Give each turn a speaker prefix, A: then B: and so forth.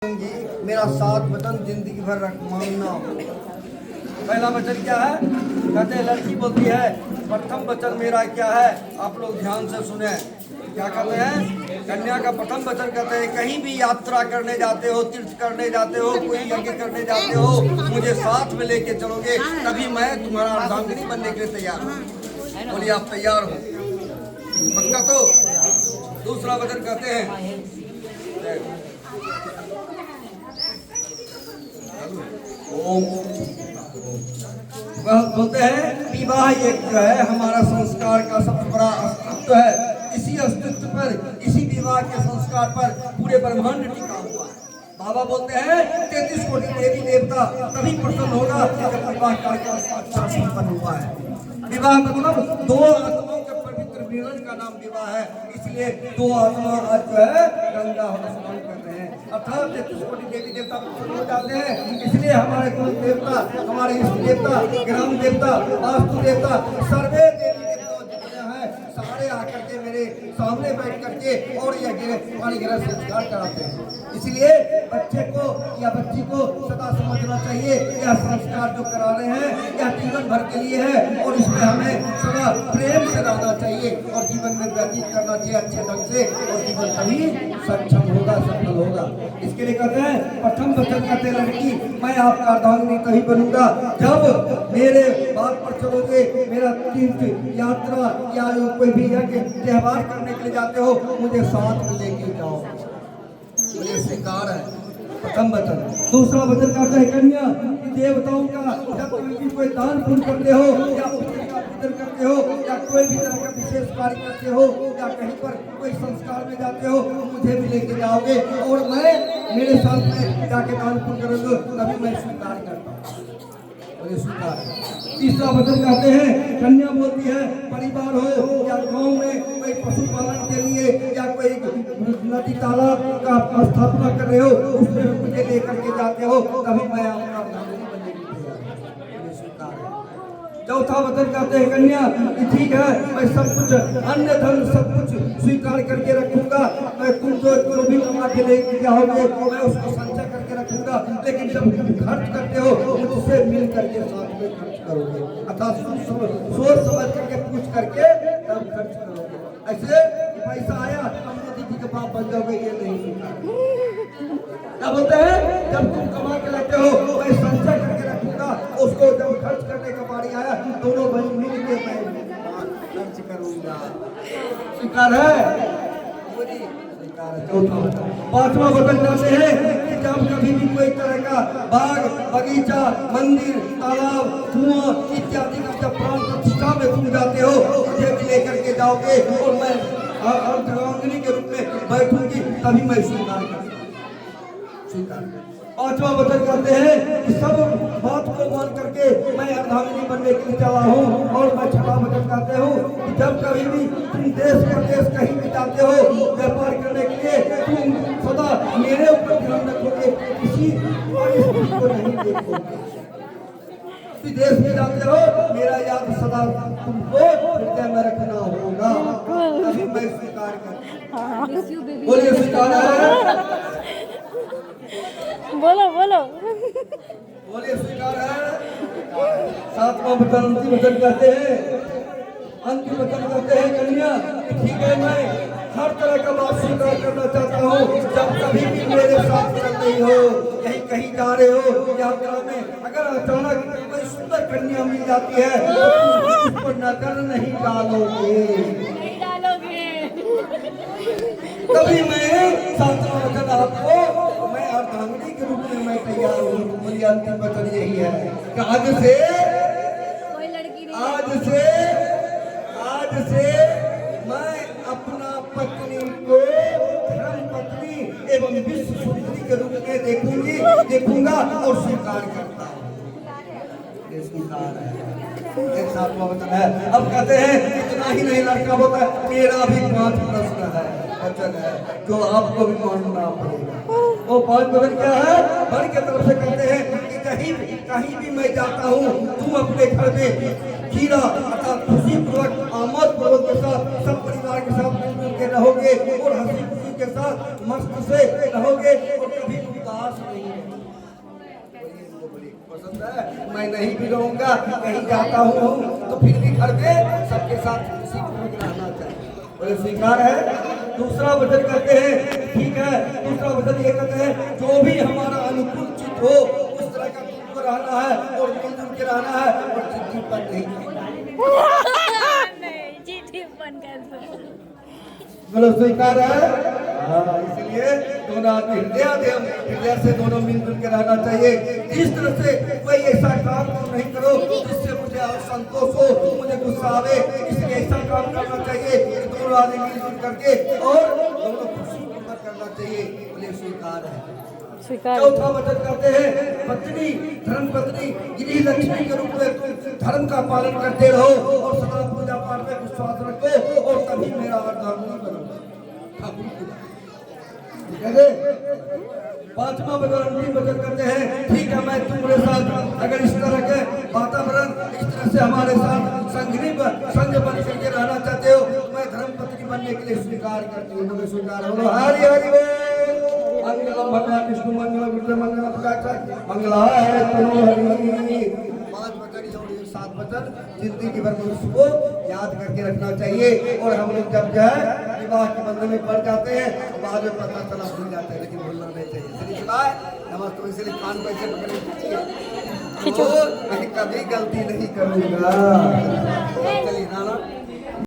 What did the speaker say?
A: मेरा साथ वचन जिंदगी भर मानना। पहला वचन क्या है? कहते हैं लड़की बोलती है प्रथम वचन मेरा क्या है, आप लोग ध्यान से सुने। क्या कहते हैं? कन्या का प्रथम वचन कहते हैं कहीं भी यात्रा करने जाते हो, तीर्थ करने जाते हो, कोई यज्ञ करने जाते हो, मुझे साथ में लेके चलोगे, तभी मैं तुम्हारा अर्धांगिनी बनने के लिए तैयार हूँ। बोलिए आप तैयार हो? पक्का तो? दूसरा वचन कहते हैं ओम, वह बोलते हैं विवाह एक जो है हमारा संस्कार का सबसे बड़ा अस्तित्व है। इसी अस्तित्व पर, इसी विवाह के संस्कार पर पूरे ब्रह्मांड टिका हुआ है। बाबा बोलते हैं 33 कोटि देवी देवता तभी प्रसन्न होगा जब विवाह कार्यक्रम अच्छा संपन्न हुआ है। विवाह मतलब दो आत्माओं के पवित्र मिलन का नाम विवाह है। इसलिए दो आत्मा आज जो है गंगा स्नान कर रहे हैं, अर्थात 33 कोटि देवी देवता प्रसन्न हो जाते हैं। इसलिए हमारे कुल देवता, हमारे इष्ट देवता, ग्राम देवता, वास्तु देवता, सर्वे देवी देवता जितने हैं सारे आकर के मेरे सामने बैठ करके और यह पानी ग्रह संस्कार कराते हैं। इसलिए बच्चे को या बच्ची को सदा समझना चाहिए यह संस्कार जो करा रहे हैं यह जीवन भर के लिए है और इसमें हमें सदा प्रेम से रहना चाहिए और जीवन में व्यतीत करना चाहिए अच्छे ढंग से, और जीवन तभी सक्षम होगा, सफल होगा। इसके लिए कहते हैं प्रथम वचन कहते लड़की मैं आपका अर्धांगिनी तभी बनूंगा जब मेरे बात पर चलोगे, मेरा तीर्थ यात्रा या कोई भी यज्ञ त्योहार करने के लिए जाते हो, मुझे साथ में लेके जाओ। ये स्वीकार है प्रथम वचन। दूसरा वचन कहते हैं कन्या देवताओं का जब कभी कोई दान पुण्य करते हो या पूजन करते हो या कोई भी तरह का विशेष कार्य करते हो या कहीं पर कोई संस्कार में जाते हो, मुझे भी लेके जाओगे और मैं मेरे साथ में जाके दान पुण्य करूंगा, तभी मैं स्वीकार करता हूँ। तीसरा वचन कहते हैं कन्या बोलती है परिवार हो या गांव में कोई पशुपालन के लिए या कोई नदी तालाब का स्थापना कर रहे हो, उसमें मुझे लेकर के जाते हो, तभी मैं आपका अर्धांगिनी बनने के लिए तैयार हूं। चौथा वचन कहते हैं कन्या ठीक है मैं सब कुछ अन्य धन सब कुछ स्वीकार करके रखूंगा, मैं तुम जो भी कमा के लेके जाओगे मैं उसको संचय करके रखूंगा, लेकिन जब खर्च करते हो मुझसे मिल करके साथ में खर्च करोगे, अर्थात सोच समझ करके पूछ करके तब खर्च करोगे। ऐसे पैसा आया हम मोदी जी के बाप बन जाओगे, ये नहीं स्वीकार। क्या बोलते हैं जब तुम कमा के लाते हो मैं संचय करके रखूंगा, उसको जब खर्च करने का बारी आया दोनों भाई मिल के मैं खर्च करूंगा। स्वीकार है? पांचवा वचन कहते हैं कि जब कभी भी कोई तरह का बाग बगीचा मंदिर तालाब कुआं इत्यादि का जब प्राण प्रतिष्ठा में तुम जाते हो, मुझे भी लेकर के जाओगे और मैं अर्धांगिनी के रूप में बैठूंगी, तभी मैं स्वीकार करूंगा। पांचवा वचन कहते हैं कि सब बात को मान करके मैं अर्धांगिनी बनने के लिए चला हूँ। और मैं छठा वचन कहते हूँ कि जब कभी भी तुम देश प्रदेश कहीं भी जाते हो व्यापार करने के लिए, तुम सदा मेरे ऊपर ध्यान रखोगे, किसी परिस्थिति को नहीं देखोगे। विदेश में जाते हो मेरा याद सदा तुमको हृदय में रखना होगा, तभी मैं स्वीकार करूँ। बोलिए स्वीकार है?
B: बोलो बोलो
A: बोलिए स्वीकार है? सातवां वचन अंतिम वचन कहते हैं, अंतिम वचन कहते हैं कन्या ठीक है मैं हर तरह का बात स्वीकार करना चाहता हूँ, जब कभी भी मेरे साथ चल रही हो, यहीं कहीं जा रहे हो यात्रा में, अगर अचानक कोई सुंदर कन्या मिल जाती है तो उस पर नजर नहीं डालोगे, तभी मैं सातवां वचन आपको मैं अर्धांगिनी के रूप में मैं तैयार हूँ। मेरी अंतिम वचन यही है कि आज से मैं अपना पत्नी को धर्म पत्नी एवं विश्व सुंदरी के रूप में देखूंगा और स्वीकार करता हूँ। ये स्वीकार है, एक सातवां वचन है। अब कहते हैं इतना ही नहीं लड़का होता है, मेरा भी 5 प्रश्न है, वचन है जो आपको भी मानना पड़ेगा। वो 5 वचन क्या है? घर की तरफ से कहते हैं कि कहीं भी मैं जाता हूँ तुम अपने घर में खीरा अर्थात खुशी पूर्वक आमद पूर्वक के साथ सब परिवार के साथ मिलकर रहोगे और हंसी खुशी के साथ मस्त से रहोगे और कभी उदास नहीं रहोगे। पसंद है? मैं नहीं भी रहूंगा, कहीं जाता हूँ तो फिर भी घर में सबके साथ खुशी पूर्वक रहना चाहिए। बोले स्वीकार है। दूसरा वचन करते हैं, ठीक है, दूसरा वचन ये कहते हैं जो भी हमारा अनुकूल चित हो उस तरह का तुमको रहना है और मिलजुल के रहना है और चिट्ठी पर नहीं बोलो स्वीकार है। हाँ, इसलिए दोनों आदमी हृदय से दोनों मिलजुल के रहना चाहिए। इस तरह से कोई ऐसा काम तुम नहीं करो जिससे मुझे असंतोष हो, मुझे गुस्सा आवे, इसलिए ऐसा काम करना चाहिए कि दोनों आदमी मिलजुल करके और दोनों खुशी पूर्वक करना चाहिए। बोले स्वीकार है। चौथा वचन करते हैं पत्नी, धर्म पत्नी गृह लक्ष्मी के रूप में तुम धर्म का पालन करते रहो और सदा पूजा पाठ में विश्वास रखो और तभी मेरा अर्धांगिनी बनोगे। पांचवा वचन अंतिम वचन करते हैं, ठीक है, मैं तुम्हारे साथ अगर इस तरह के वातावरण, इस तरह से हमारे साथ संग बन करके रहना चाहते हो तो मैं धर्म पत्नी बनने के लिए स्वीकार करती हूँ। बोले स्वीकार हो। हरि हरि मंगलम भगवान विष्णु मंगल गुरु मंगल मंगलाय तनो हरि। 5 वचन और 7 वचन जिंदगी भर में उसको याद करके रखना चाहिए। और हम लोग जब जो है विवाह के बंधन में पड़ जाते हैं तो बाद में पता चला भूल जाते हैं, लेकिन भूलना नहीं चाहिए। नमस्ते, इसलिए कान पैसे पकड़े, मैं कभी गलती नहीं करूँगा। चलिए नाना।